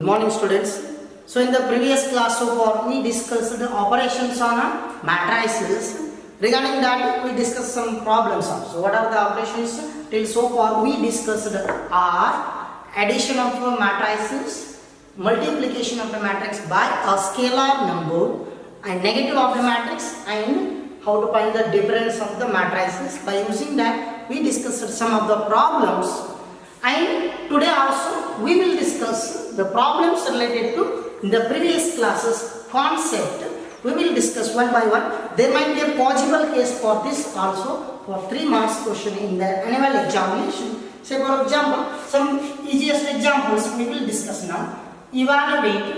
morning students. So in the previous class so far we discussed the operations on matrices. Regarding that we discussed some problems also. What are the operations? Till so far we discussed are addition of matrices, multiplication of the matrix by a scalar number, and negative of the matrix, and how to find the difference of the matrices. By using that we discussed some of the problems, and today also we will discuss the problems related to the previous classes concept. We will discuss one by one. There might be a possible case for this also, for 3 marks question in the annual examination. Say for example, some easiest examples we will discuss now. Evaluate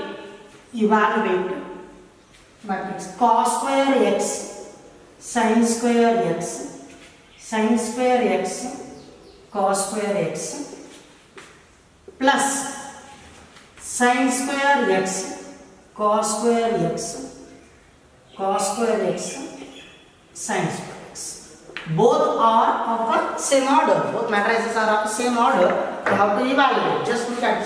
matrix cos square x sin square x cos square x plus sin square x cos square x sin square x. Both are of the same order. Both matrices are of the same order. We have to evaluate. Just look at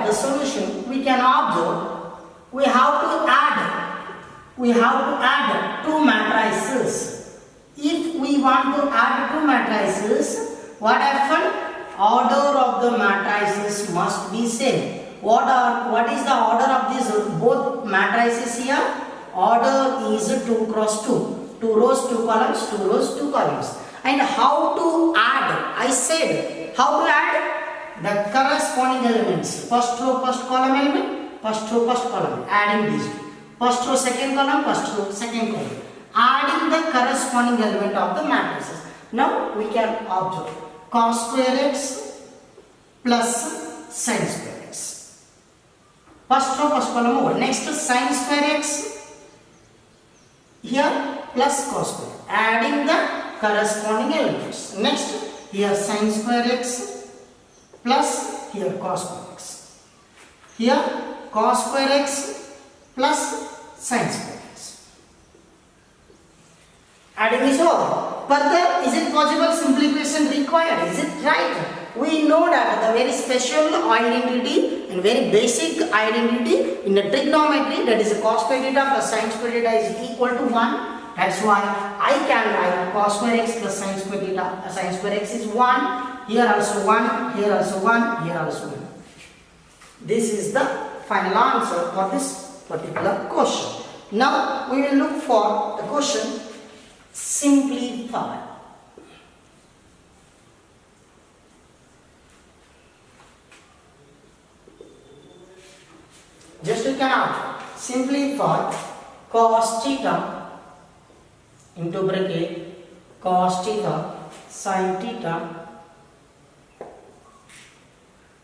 the solution. We can observe we have to add two matrices. If we want to add two matrices, what happens? Order of the matrices must be same. What is the order of these both matrices here? Order is 2 cross 2. 2 rows, 2 columns, 2 rows, 2 columns. And how to add? I said, how to add? The corresponding elements. First row, first column element, first row, first column. Adding these two. First row, second column, first row, second column. Adding the corresponding element of the matrices. Now we can observe cos square x plus sin square x. First row, first column over. Next sin square x here plus cos square. Adding the corresponding elements. Next here sin square x plus here cos square x. Here cos square x plus sin square x. Adding is over. Further, is it possible simplification required? Is it right? We know that the very special identity and very basic identity in the trigonometry, that is cos square theta plus sin square theta is equal to 1. That's why I can write cos square x plus sin square theta, sin square x is 1. Here also 1, here also 1, here also 1. This is the final answer for this particular question. Now we will look for the question simplify. Just you can out simplify cos theta into bracket cos theta sin theta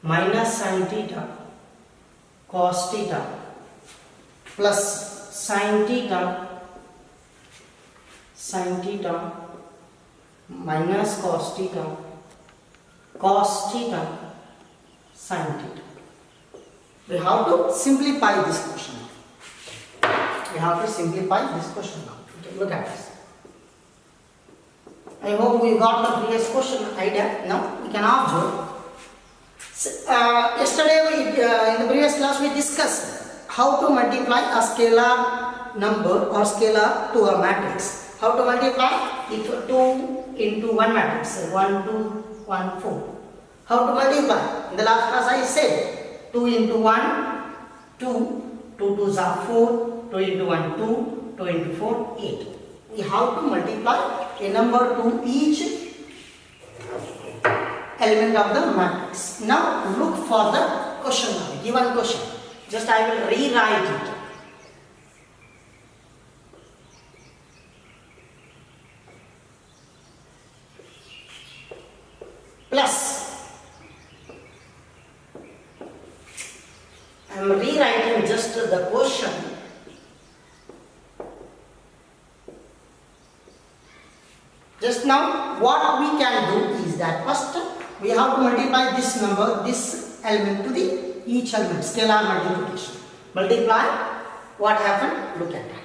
minus sin theta cos theta plus sin theta minus cos theta sin theta. We have to simplify this question. now. Okay, look at this. I hope we got the previous question idea. Now we can observe. Yesterday in the previous class we discussed how to multiply a scalar number or scalar to a matrix. How to multiply? If 2 into 1 matrix, 1, 2, 1, 4. How to multiply? In the last class I said 2 into 1, 2, 2 2s are 4, 2 into 1, 2, 2 into 4, 8. We have to multiply a number to each element of the matrix. Now look for the question now, given question. Just I will rewrite it. Plus, I am rewriting just the question. Just now what we can do is that first we have to multiply this number, this element to the each element, scalar multiplication. Multiply, what happened? Look at that.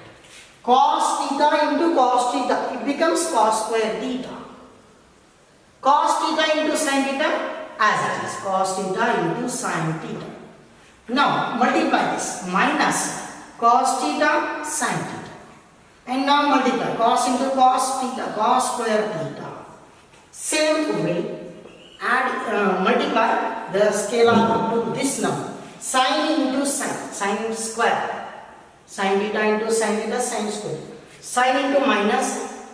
Cos theta into cos theta, it becomes cos square theta. Cos theta into sin theta, as it is, cos theta into sin theta. Now multiply this, minus cos theta sin theta, and now multiply cos into cos theta, cos square theta. Same way, add multiply the scalar into this number, sin into sin, sin square, sin theta into sin theta, sin square, sin into minus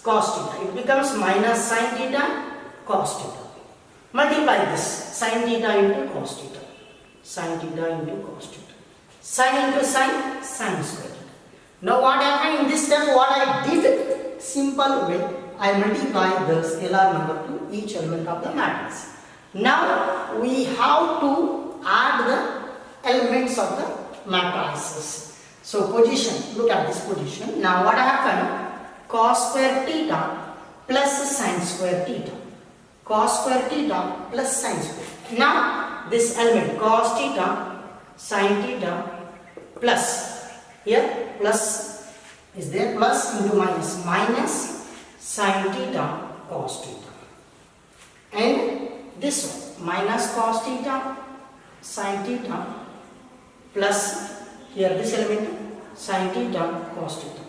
cos theta, it becomes minus sin theta cos theta. Multiply this, sin theta into cos theta, sin theta into cos theta, sin into sin, sin square theta. Now what happened in this step, what I did, simple way, I multiply the scalar number to each element of the matrix. Now we have to add the elements of the matrices. So position, look at this position. Now what happened, cos square theta plus sin square theta, cos square theta plus sin square. Now this element cos theta sin theta plus, here plus is there, plus into minus, minus sin theta cos theta, and this one minus cos theta sin theta plus here this element sin theta cos theta,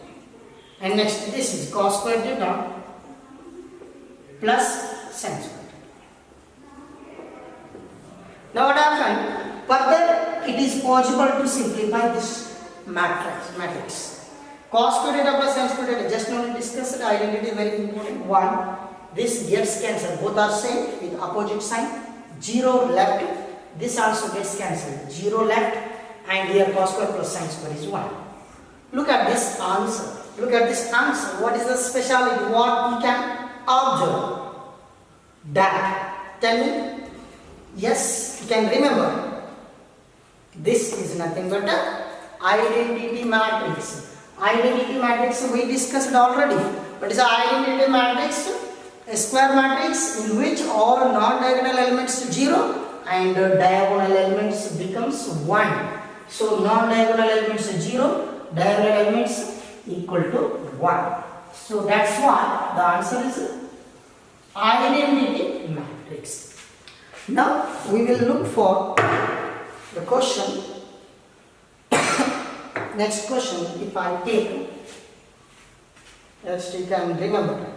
and next this is cos square theta plus sin square. Now what happened, further it is possible to simplify this matrix. Cos square theta plus sin square theta, just now we discussed, identity very important. One, this gets cancelled, both are same with opposite sign, 0 left, this also gets cancelled, 0 left, and here cos square plus sin square is 1. Look at this answer, look at this answer, what is the speciality, what we can observe, that, tell me, yes, you can remember, this is nothing but a identity matrix. Identity matrix we discussed already. What is an identity matrix? A square matrix in which all non-diagonal elements 0 and diagonal elements becomes 1. So non-diagonal elements 0, diagonal elements equal to 1. So that's why the answer is identity matrix. Now we will look for the question. Next question, if I take, let's you can remember.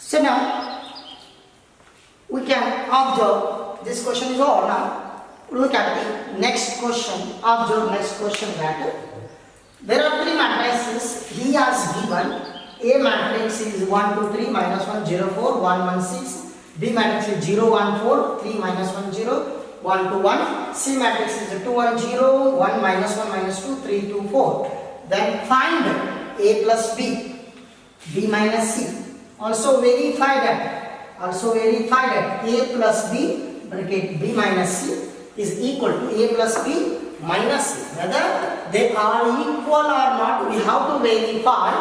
So now we can observe, this question is over now. Look at the next question, observe next question that there are three matrices he has given. A matrix is 1 2 3 minus 1 0 4 1 1 6. B matrix is 0 1 4 3 minus 1 0 1 2 1. C matrix is 2 1 0 1 minus 1 minus 2 3 2 4. Then find A plus B, B minus C. Also verify that A plus B bracket B minus C is equal to A plus B minus C. Whether they are equal or not, we have to verify.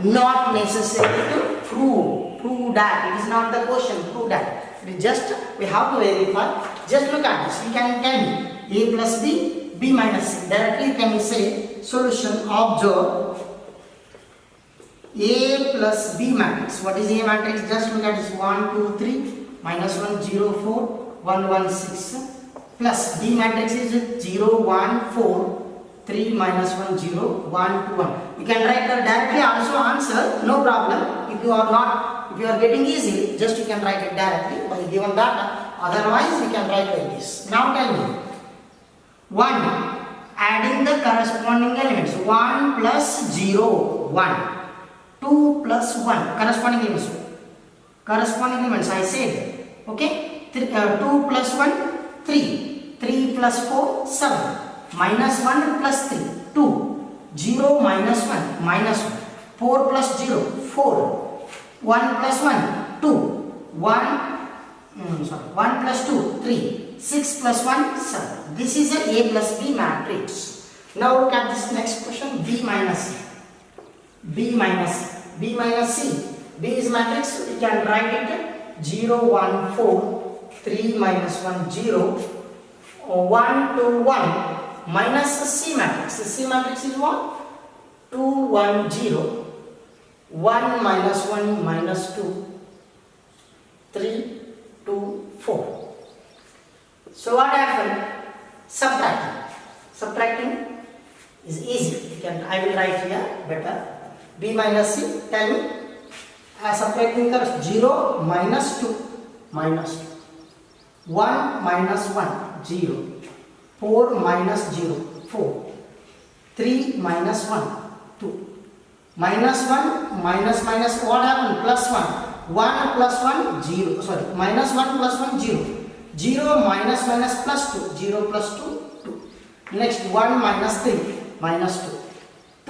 Not necessary to prove that. It is not the question, prove that. It is just we have to verify. Just look at this. We can tell A plus B, B minus C. Directly can say solution, observe A plus B matrix. What is A matrix? Just look at this, 1 2 3 minus 1 0 4 1 1 6 plus B matrix is 0 1 4 3 minus 1 0 1 2 1. You can write that directly, also answer, no problem. If you are not if you are getting easily, just you can write it directly by given data. Otherwise, you can write like this. Now tell me. 1. Adding the corresponding elements. 1 plus 0, 1. 2 plus 1. Corresponding elements. Corresponding elements I said. Okay. 2 plus 1, 3. 3 plus 4, 7. Minus 1 plus 3, 2. 0 minus 1, minus 1. 4 plus 0, 4. 1 plus 1, 2. 1 plus 2, 3. 6 plus 1, 7. This is a plus B matrix. Now look at this next question. B minus C. B minus C. B is matrix. We can write it 0, 1, 4. 3 minus 1, 0. 1, 2, 1. Minus C matrix. C matrix is what? 2, 1, 0. 1 minus 1 minus 2. 3, 2, 4. So what happened? Subtracting. Subtracting is easy. I will write here better. B minus C. Tell me. Subtracting curves 0 minus 2 minus 2. 1 minus 1 0. 4 minus 0 4. 3 minus 1 2. Minus 1 minus minus what happened? Plus 1. 1 plus 1 0. Sorry. Minus 1 plus 1 0. 0 minus minus plus 2. 0 plus 2 2. Next 1 minus 3 minus 2.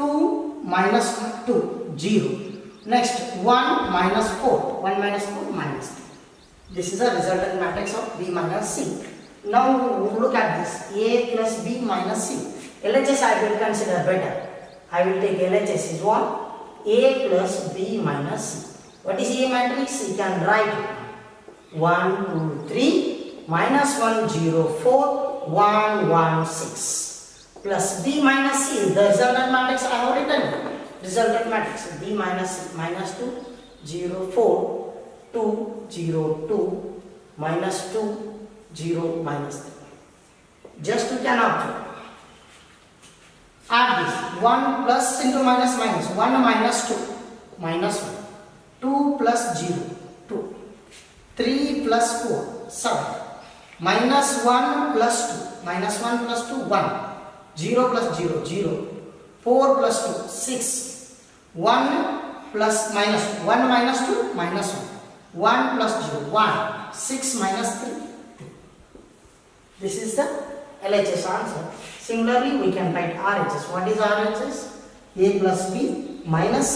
2 minus 2 0. Next 1 minus 4. 1 minus 4 minus 3. This is a resultant matrix of B minus C. Now look at this. A plus B minus C. LHS I will consider better. I will take LHS is what? A plus B minus C. What is A matrix? You can write 1, 2, 3 minus 1, 0, 4, 1, 1, 6 plus B minus C. The resultant matrix I have written. Resultant matrix B minus C minus 2, 0, 4, 2, 0, 2 minus 2, 0 minus 3. Just you can observe. Add this 1 plus into minus minus 1 minus 2 minus 1. 2 plus 0 2. 3 plus 4 7. Minus 1 plus 2 minus 1 plus 2 1. 0 plus 0 0. 4 plus 2 6. 1 plus minus 1 minus 2 minus 1. 1 plus 0 1. 6 minus 3 3. This is the LHS answer. Similarly, we can write RHS. What is RHS? A plus B minus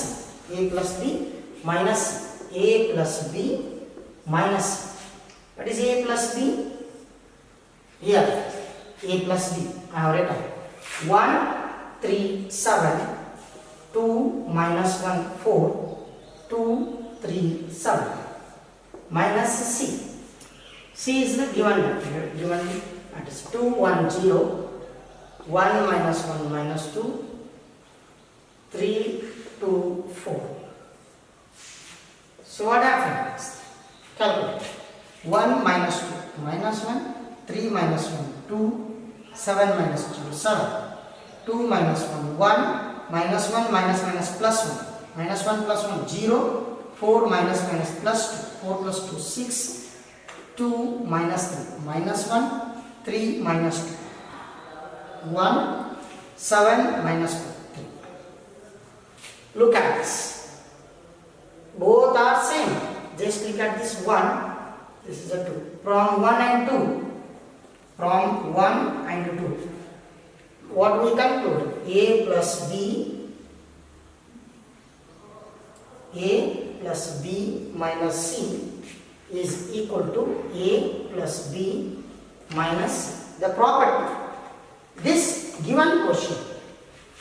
C. A plus B minus C. A plus B minus C. What is A plus B? Here, A plus B. I have written 1, 3, 7. 2 minus 1, 4. 2, 3, 7. Minus C. C is the given that is 2, 1, 0. 1 minus 1 minus 2, 3, 2, 4. So what happens? Calculate. 1 minus 2 minus 1, 3 minus 1 2, 7 minus 0 7, 2 minus 1 1, minus 1 minus minus plus 1, minus 1 plus 1 0, 4 minus minus plus 2, 4 plus 2 6, 2 minus 3 minus 1, 3 minus 2. 1, 7 minus 4, 3. Look at this. Both are same. Just look at this 1. This is a 2. From 1 and 2. From 1 and 2. What we conclude? A plus B. A plus B minus C is equal to A plus B minus C. The property. This given question,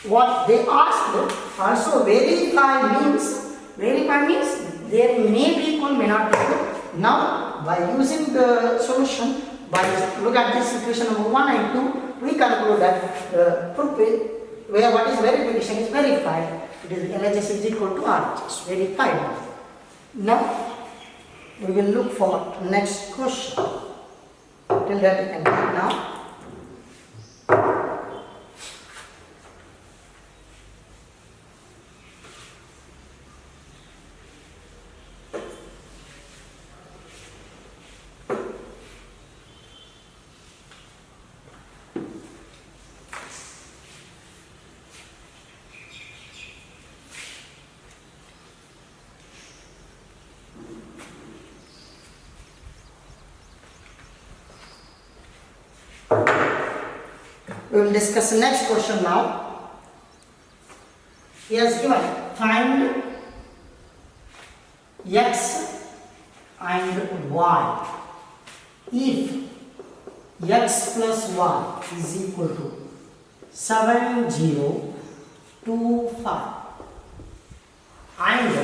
what they asked also verify means there may be equal, may not be equal. Now by using the solution, by look at this equation number 1 and 2, we conclude that proof where what is verification is verified. It is LHS is equal to RHS, verified. Now we will look for next question. Till that we can do it now. We will discuss the next question now. He has given find x and y if x plus y is equal to 7025 and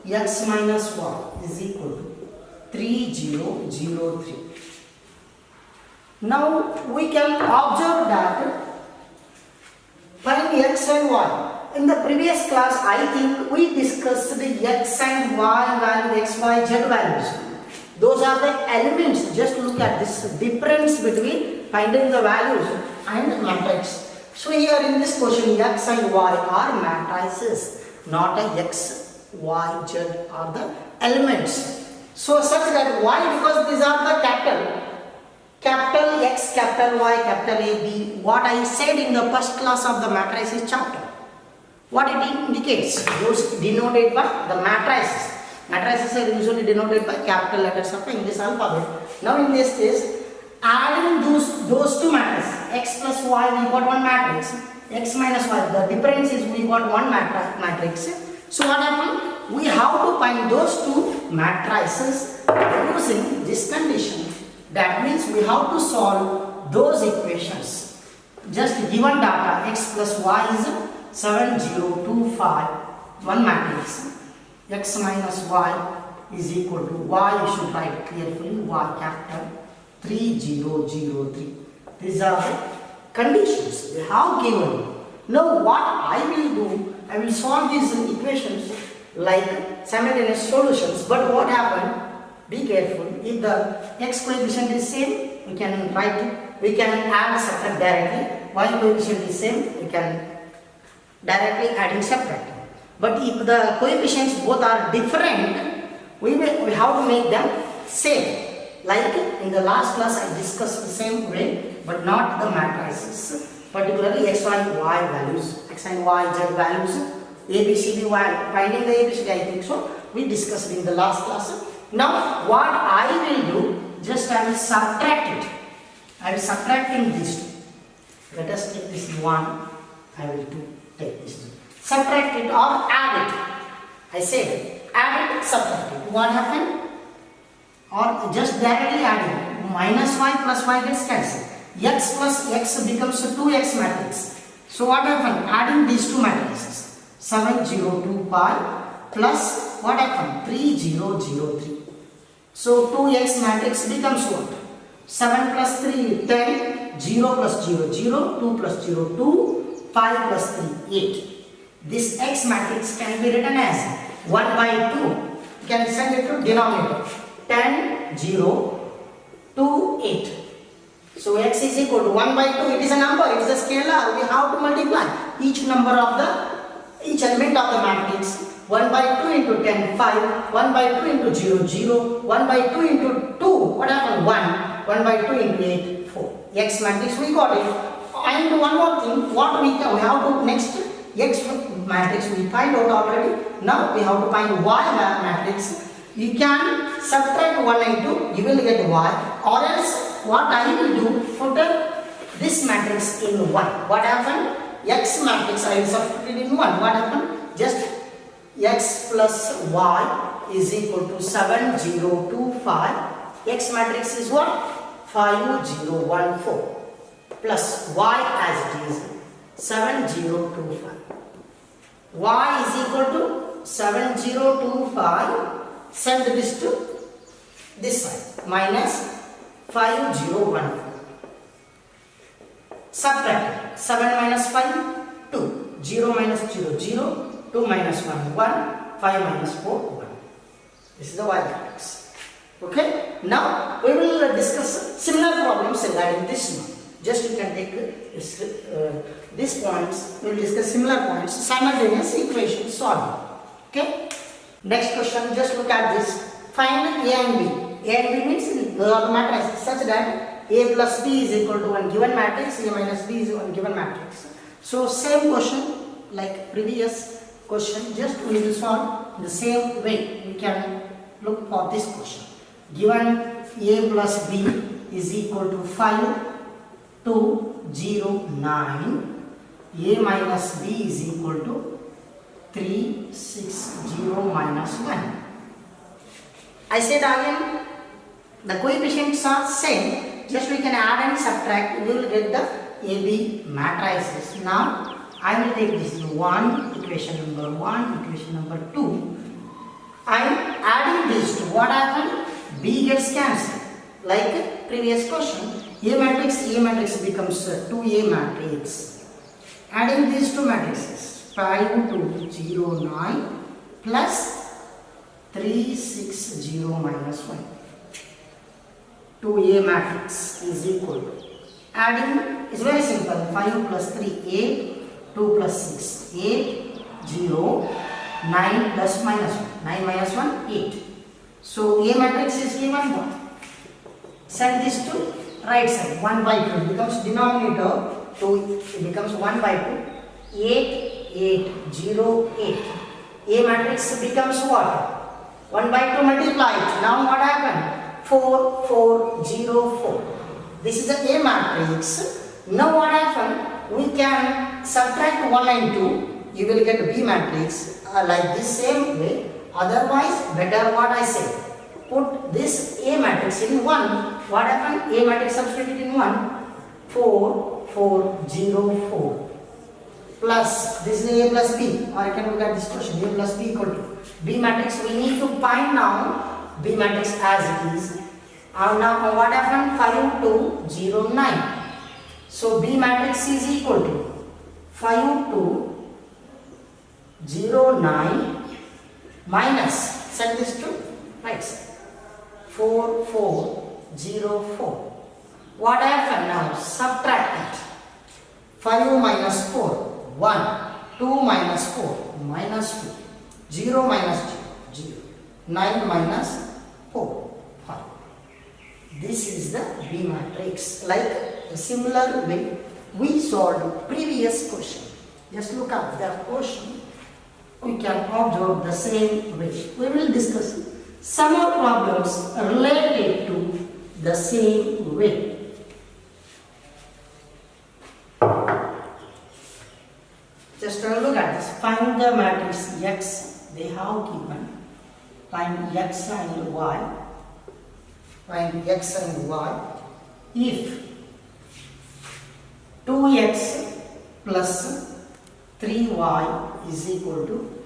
x minus y is equal to 3003. Now we can observe that find x and y. In the previous class, I think we discussed the x and y value, x, y, z values. Those are the elements. Just look at this difference between finding the values and matrix. So here in this question, x and y are matrices, not a x, y, z are the elements. So such that why? Because these are the capital X, capital Y, capital A, B. What I said in the first class of the matrices chapter. What it indicates? Those denoted by the matrices. Matrices are usually denoted by capital letters of English alphabet. Now in this case, adding those two matrices, x plus y, we got one matrix. X minus y, the difference is we got one matrix. So what happened? We have to find those two matrices using this condition. That means we have to solve those equations. Just given data, x plus y is 7025, one matrix. X minus y is equal to y, you should write carefully, y capital 3003. These are the conditions we have given. Now what I will do, I will solve these equations like simultaneous solutions. But what happened? Be careful. If the x coefficient is same, we can write it. We can add subtract directly. Y coefficient is same, we can directly add and subtract. But if the coefficients both are different, we have to make them same. Like in the last class I discussed the same way, but not the matrices. Particularly x and y values, x and y, z values, a, b, c, d, y. Finding the a, b, c, d, I think so. We discussed in the last class. Now what I will do, just I will subtract it. I will subtracting these two. Let us take this 1. I will take this 2. Subtract it or add it. I said add it, subtract it. What happened? Or just directly adding. Minus y plus y gets cancelled. X plus x becomes a 2x matrix. So what happened? Adding these two matrices. 7025 plus what happened? 3003. So 2x matrix becomes what? 7 plus 3, 10, 0 plus 0, 0, 2 plus 0, 2, 5 plus 3, 8. This x matrix can be written as 1 by 2. You can send it to denominator. 10, 0, 2, 8. So x is equal to 1 by 2. It is a number, it is a scalar. We have to multiply each number of each element of the matrix. 1 by 2 into 10, 5. 1 by 2 into 0, 0. 1 by 2 into 2, what happened? 1. 1 by 2 into 8, 4. X matrix, we got it. And one more thing, what we have to next, x matrix we find out already. Now we have to find y matrix. You can subtract 1 and 2, you will get y. Or else, what I will do, put this matrix in 1. What happened? X matrix, I will substitute it in 1. What happened? Just x plus y is equal to 7025. X matrix is what? 5014 plus y as it is 7025. Y is equal to 7025. Send this to this side minus 5014. Subtract 7 minus 5, 2. 0 minus 0, 0. 2 minus 1, 1. 5 minus 4, 1. This is the y matrix. Okay. Now we will discuss similar problems regarding this one. Just you can take these points. We will discuss similar points. Simultaneous equations solving. Okay. Next question. Just look at this. Find A and B. A and B means the matrices such that A plus B is equal to one given matrix. A minus B is one given matrix. So same question like previous question. Just we will solve the same way. We can look for this question. Given A plus B is equal to 5 2, 0, 9. A minus B is equal to 3, 6, 0, minus 1. I said again, the coefficients are same. Just we can add and subtract. We will get the AB matrices. Now, I will take this 1, equation number 1, equation number 2. I am adding these two. What happened? B gets cancelled. Like previous question, A matrix becomes 2A matrix. Adding these two matrices, 5, 2, 0, 9 plus 3, 6, 0, minus 1. 2A matrix is equal to, adding is very simple, 5 plus 3, 8, 2 plus 6, 8, 0, 9 plus minus 1, 9 minus 1, 8. So A matrix is given what? Send this to right side, 1 by 2 becomes denominator, 2 it becomes 1 by 2, 8, 8, 0, 8. A matrix becomes what? 1 by 2 multiply it. Now what happened? 4, 4, 0, 4. This is the A matrix. Now what happened? We can subtract 1 and 2. You will get B matrix like this same way. Otherwise, better what I say. Put this A matrix in 1. What happened? A matrix substituted in 1. 4, 4, 0, 4. Plus, this is A plus B. Or I can look at this question. A plus B equal to B matrix. We need to find now B matrix as it is. Now what happened? 5, 2, 0, 9. So B matrix is equal to 5, 2, 0, 9 minus, set this to right side, 4, 4, 0, 4. What happened now? Subtract it. 5 minus 4, 1. 2 minus 4, minus 2. 0 minus 0, 0. 9 minus 4, 5. This is the B matrix. Like a similar way we solved previous question. Just look at the question. We can observe the same way. We will discuss some more problems related to the same way. Just look at this. Find the matrix X. They have given. Find X and Y. Find X and Y. If 2x plus 3y is equal to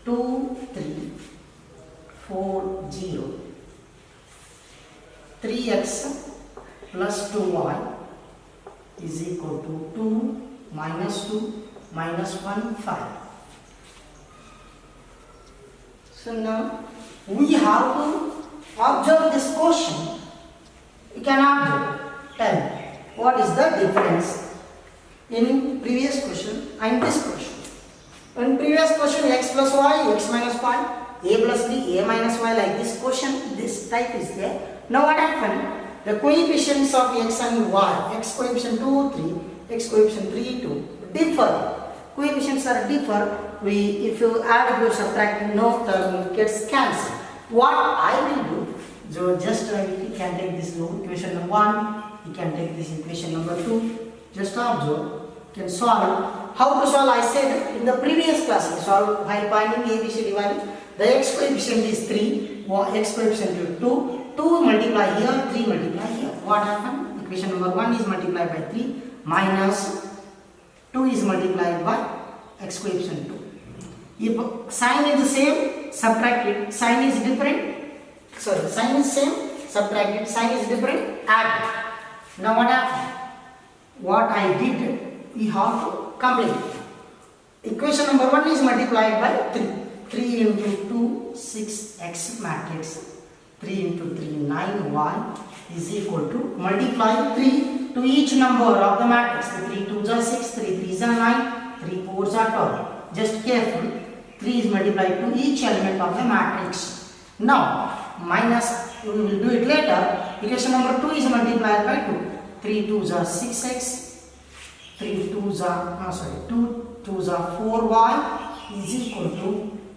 2, 3, 4, 0. 3x plus 2y is equal to 2 minus 2 minus 1, 5. So now we have to observe this question. You can observe. Tell me, what is the difference in previous question and this question? In previous question, x plus y, x minus y, a plus b, a minus y, like this question, this type is there. Now what happened? The coefficients of x and y, x coefficient 2, 3, x coefficient 3, 2, differ. Coefficients are differ. If you add, you subtract, no term gets cancelled. What I will do, so just you can take this equation number 1, you can take this equation number 2, just observe, you can solve. How to solve? I said in the previous class, we solve while finding ABC divided. The x coefficient is 3, x coefficient is 2, 2 multiply here, 3 multiply here. What happened? Equation number 1 is multiplied by 3 minus 2 is multiplied by x coefficient 2. If sign is the same, subtract it. Sign is different. Sorry, sign is same, subtract it. Sign is different, add it. Now what happened? What I did, we have to complete it. Equation number 1 is multiplied by 3. 3 into 2, 6x matrix. 3 into 3, 9y is equal to, multiply 3 to each number of the matrix. 3 2s are 6, 3 3s are 9, 3 4s are 12. Just careful, 3 is multiplied to each element of the matrix. Now, minus, we will do it later. Equation number 2 is multiplied by 2. 3 2s are 6x, 2 2s are 4y is equal to,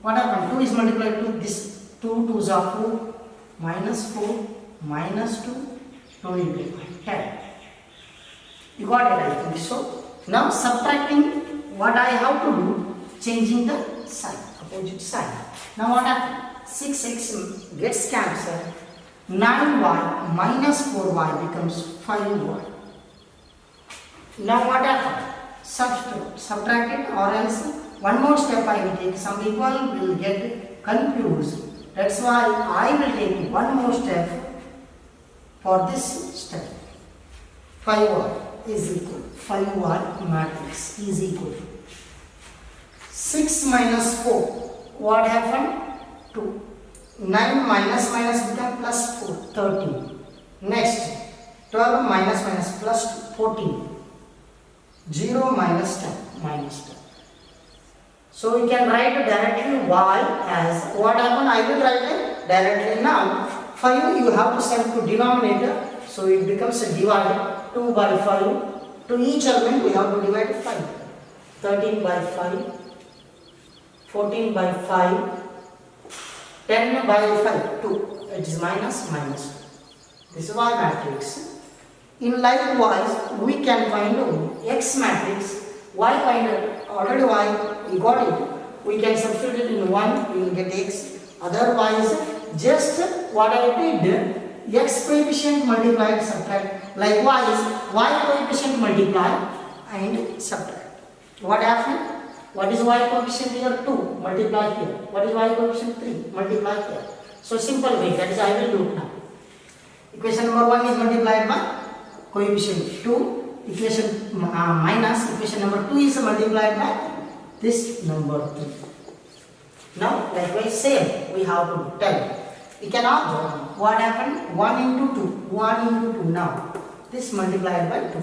what happened? 2 is multiplied to this, 2 2s are 4, minus 4, minus 2, 2 into 5, 10. You got it, I think so. Now subtracting, what I have to do, changing the sign, opposite sign. Now what happens? 6x gets cancelled. 9y minus 4y becomes 5y. Now what happens? Subtract it, or else one more step I will take. Some people will get confused. That's why I will take one more step for this step. 5y is equal, 5y matrix is equal to 6 minus 4. What happened? 2. 9 minus minus become plus 4, 13. Next, 12 minus minus plus 2, 14. 0 minus 10, minus 10. So we can write directly y as, what happened? I will write it directly now. 5 you have to send to denominator, so it becomes a divided. 2 by 5. To each element we have to divide 5. 13 by 5. 14 by 5. 10 by 5, 2. It is minus, minus 2. This is y matrix. In likewise, we can find x matrix. Y find already y, we got it. We can substitute it in 1, we will get x. Otherwise, just what I did, x coefficient multiplied, subtract. Likewise, y coefficient multiply and subtract. What happened? What is y coefficient here? 2. Multiply here. What is y coefficient? 3. Multiply here. So simple way, that is I will do now. Equation number 1 is multiplied by coefficient 2. Equation minus equation number 2 is multiplied by this number 3. Now likewise same we have to tell. We can observe what happened? 1 into 2. 1 into 2 now. This multiplied by 2.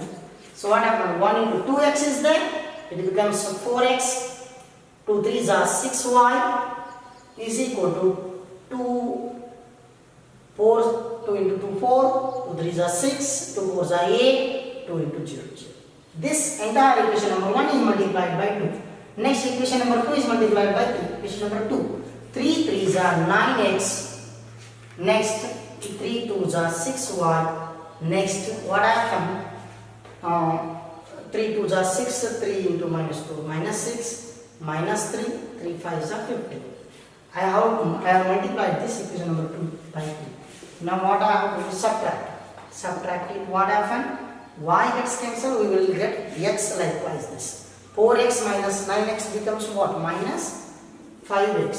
So what happened? 1 into 2x is there. It becomes 4x. 2 3s are 6y is equal to 2 4. 2 into 2 4. 2 3s are 6. 2 4s are 8. 2 into 0 0. This entire equation number 1 is multiplied by 2. Next equation number 2 is multiplied by 3. Equation number 2. 3 3s are 9x. Next 3 2s are 6y. Next what happened? 3 2s are 6. 3 into minus 2 minus 6 minus 3. 3 5s are 50. I have multiplied this equation number 2 by 3. Now what I have to subtract? Subtract it. What happened? Y gets cancelled. We will get x likewise this. 4x minus 9x becomes what? Minus 5x.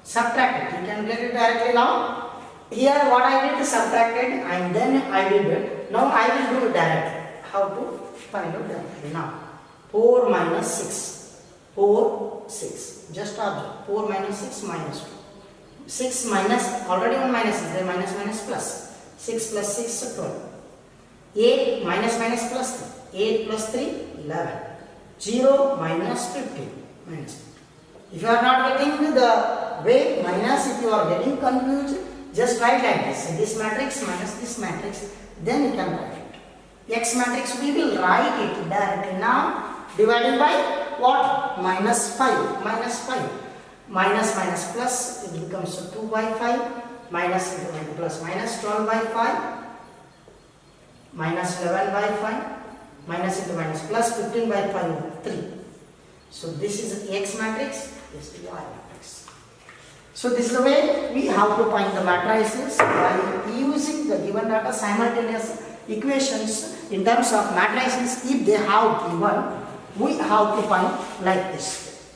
Subtract it. You can get it directly now. Here what I did is subtracted and then I did it. Now I will do it directly. How to find out directly now? 4 minus 6. 4, 6. Just observe. 4 minus 6 minus 2. 6 minus, already one minus is there, minus minus plus. 6 plus 6, 12. 8 minus minus plus 3. 8 plus 3, 11. 0 minus 15. Minus 15. If you are not getting the way minus, if you are getting confused, just write like this. This matrix minus this matrix, then you can write it. X matrix we will write it directly now, divided by what? Minus 5. Minus 5. Minus minus plus, it becomes 2 by 5. Minus into minus plus, minus 12 by 5. Minus 11 by 5. Minus into minus plus 15 by 5, 3. So this is X matrix, this is Y matrix. So this is the way we have to find the matrices by using the given data simultaneous equations in terms of matrices. If they have given, we have to find like this.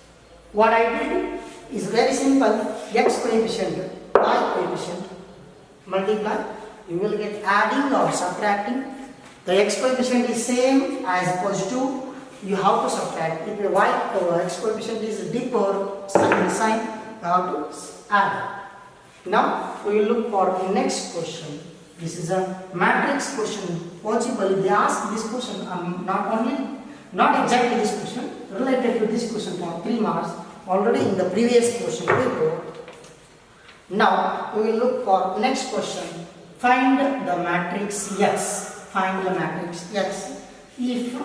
What I did is very simple. X coefficient, Y coefficient, multiply. You will get adding or subtracting. The x coefficient is same as positive. You have to subtract. If the x coefficient is dip or sign, you have to add. Now we will look for the next question. This is a matrix question. Possibly they ask this question. Not exactly this question, related to this question for 3 marks already in the previous question paper. Now we will look for next question. Find the matrix X. Find the matrix X if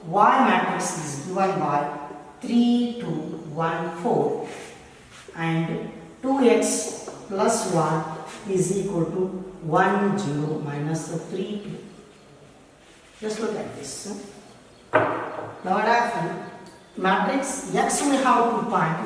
Y matrix is given by 3 2 1 4 and 2x plus 1 is equal to 1 0 minus 3 2. Just look at this. Now what happened? Matrix X we have to find.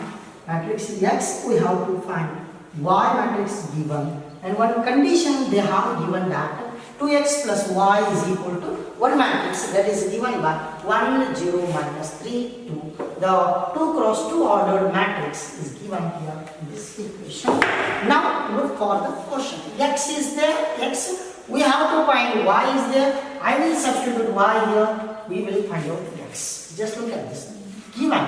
Matrix X we have to find. Y matrix given. And one condition they have given that 2x plus y is equal to one matrix that is given by 1, 0, minus 3, 2. The 2 cross 2 ordered matrix is given here in this equation. Now look for the quotient. X is there, x. We have to find y is there. I will substitute y here. We will find out x. Just look at this. Given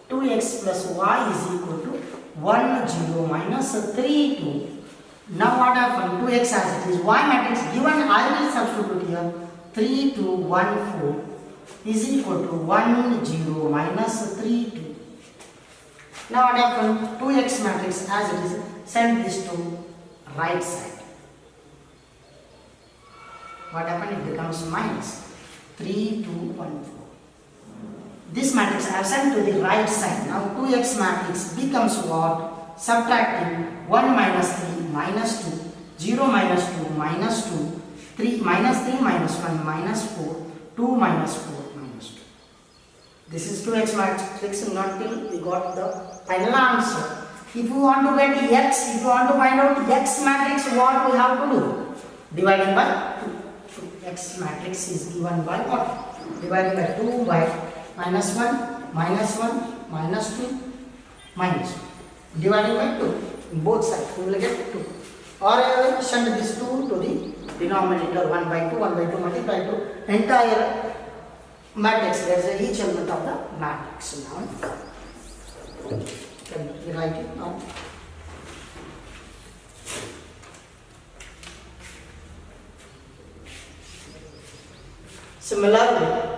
2x plus y is equal to 1, 0, minus 3, 2. Now what happened? 2x as it is. Y matrix given, I will substitute here. 3, 2, 1, 4 is equal to 1, 0, minus 3, 2. Now what happened? 2x matrix as it is. Send this to right side. What happened? It becomes minus 3, 2, 1, 4. This matrix I have sent to the right side. Now 2x matrix becomes what? Subtracting 1 minus 3 minus 2, 0 minus 2 minus 2, 3 minus 3 minus 1 minus 4, 2 minus 4 minus 2. This is 2x matrix not till we got the final answer. If you want to get x, if you want to find out x matrix, what we have to do? Dividing by 2. X matrix is given by what? Dividing by 2 by minus 1, minus 1, minus 2, minus 1. Dividing by 2. In both sides, we will get 2. Or I will send this 2 to the denominator 1 by 2, 1 by 2 multiply to entire matrix. There is each element of the matrix now. Can we write it now? Similarly,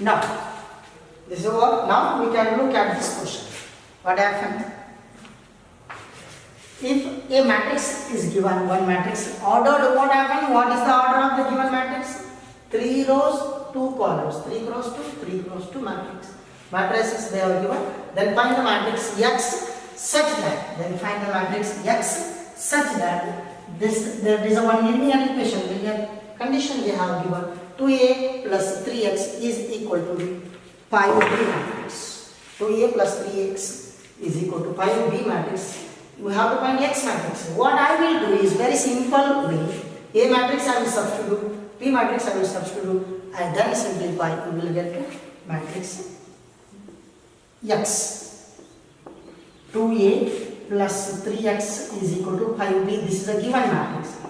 now, this is what, now we can look at this question. What happened? If a matrix is given, one matrix ordered, what happened? What is the order of the given matrix? 3 rows, 2 columns, 3 cross 2, 3 cross 2 matrix. Matrices they are given. Then find the matrix X such that, there is a one linear equation, linear condition they have given. 2a plus 3x is equal to 5b matrix. 2a plus 3x is equal to 5b matrix. We have to find x matrix. What I will do is very simple way. A matrix I will substitute, b matrix I will substitute, and then simplify. We will get to matrix x. 2a plus 3x is equal to 5b. This is a given matrix.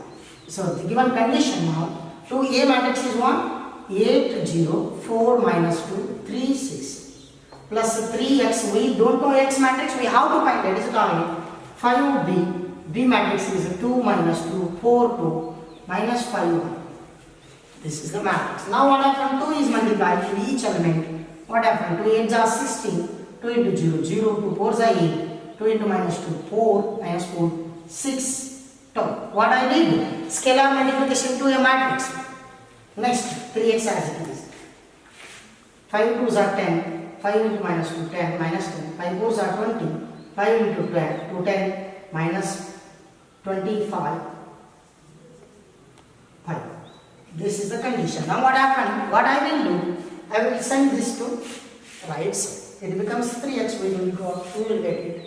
So the given condition now. 2a matrix is 1, 8, 0, 4 minus 2, 3, 6 plus 3x. We don't know x matrix, we have to find that is target. 5b, b matrix is 2 minus 2, 4, 2 minus 5, 1. This is the matrix. Now what happened? 2 is multiplied to each element. What happened? 2 8s are 16, 2 into 0, 0, 2 4s are 8, 2 into minus 2, 4, minus 4, 6. What I did? Scalar multiplication to a matrix. Next, 3x as it is. 5 2s are 10, 5 into minus 2, 10, minus 10, 5 4s are 20, 5 into 10, 2 10, minus 25, 5. This is the condition. Now what happened? What I will do, I will send this to right side. It becomes 3x, we will get it.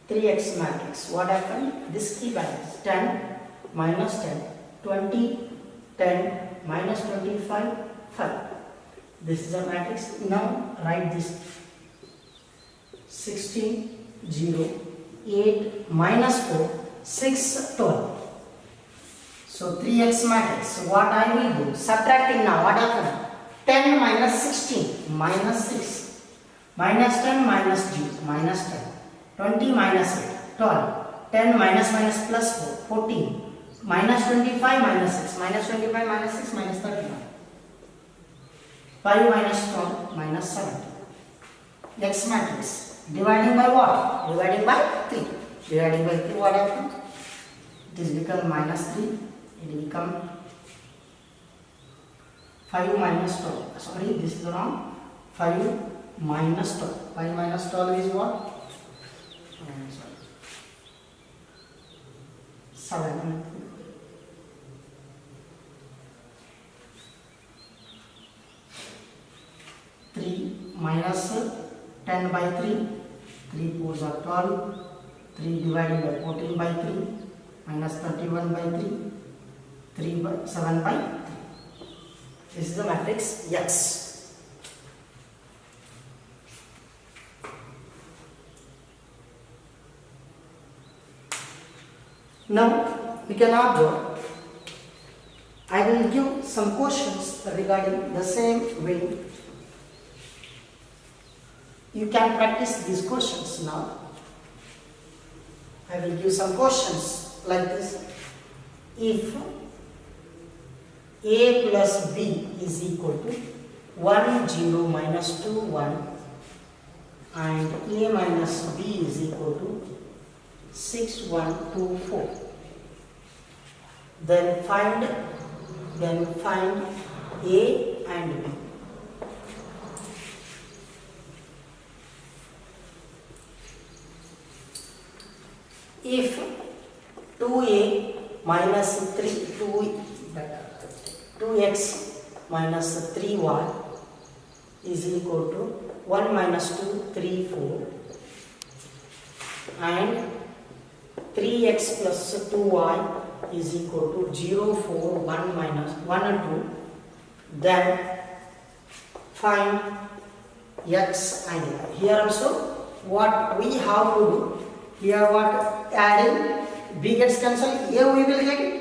3x matrix. What happened? This key values 10, minus 10, 20, 10, minus 25, 5. This is a matrix. Now write this 16, 0, 8, minus 4, 6, 12. So 3x matrix. So what I will do? Subtracting now. What happened? 10 minus 16 minus 6 minus 10 minus g minus 10 20 minus 8 12 10 minus minus plus 4 14 minus 25 minus 6 minus 25 minus 6 minus 31 5 minus 12 minus 70 x matrix dividing by what? Dividing by 3. Dividing by 3 what happens? It is become minus 3. It will become 5 minus 12. Sorry, this is wrong. 5 minus 12. 5 minus 12 is what? 7. 3 minus 10 by 3. 3 4s are 12. 3 divided by 14 by 3. Minus 31 by 3. 3 by 7 by 3. This is the matrix X. Now we can observe. I will give some questions regarding the same way. You can practice these questions now. I will give some questions like this. If A plus B is equal to 1 0 minus 2 1 and A minus B is equal to 6 1 2 4, then find A and B. If 2A minus 2x minus 3y is equal to 1 minus 2 3 4 and 3x plus 2y is equal to 0 4 1 minus 1 and 2, then find x and y. Here also what we have to do, here what adding b gets cancelled, a we will get it.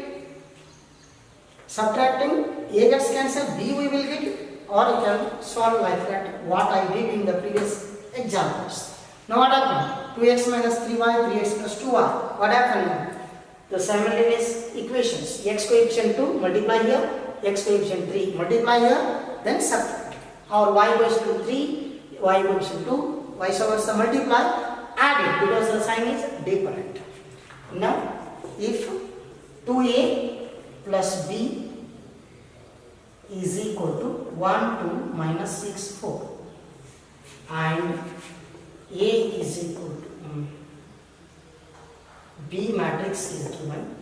Subtracting a gets cancelled, b we will get it. Or you can solve like that, what I did in the previous examples. Now what happened? 2x minus 3y, 3x plus 2y. What happened now? The simultaneous equations. X coefficient 2 multiply here, x coefficient 3 multiply here, then subtract. Or y goes to 3, y coefficient 2, vice versa multiply, add it because the sign is different. Now if 2a plus b is equal to 1 2 minus 6 4 and a is equal to b matrix is given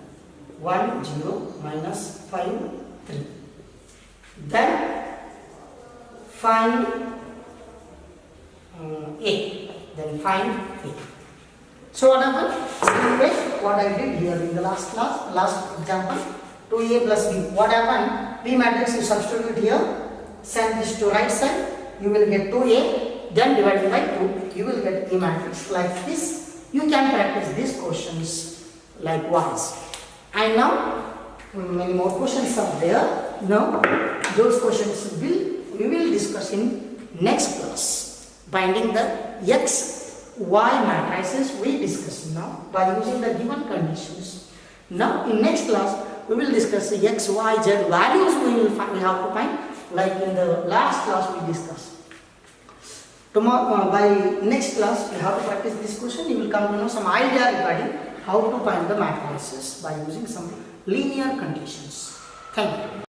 1 0 minus 5 3, then find a, then find a. So what happened? Same way what I did here in the last class, last example, 2a plus b. What happened? B matrix you substitute here, send this to right side, you will get 2a, then divided by 2, you will get a matrix like this. You can practice these questions likewise. And now many more questions are there. Now those questions we will discuss in next class. Binding the x, y matrices we discuss now by using the given conditions. Now in next class we will discuss the x, y, z values we have to find, like in the last class we discussed. Tomorrow by next class we have to practice this question. You will come to know some idea regarding how to find the matrices by using some linear conditions. Thank you.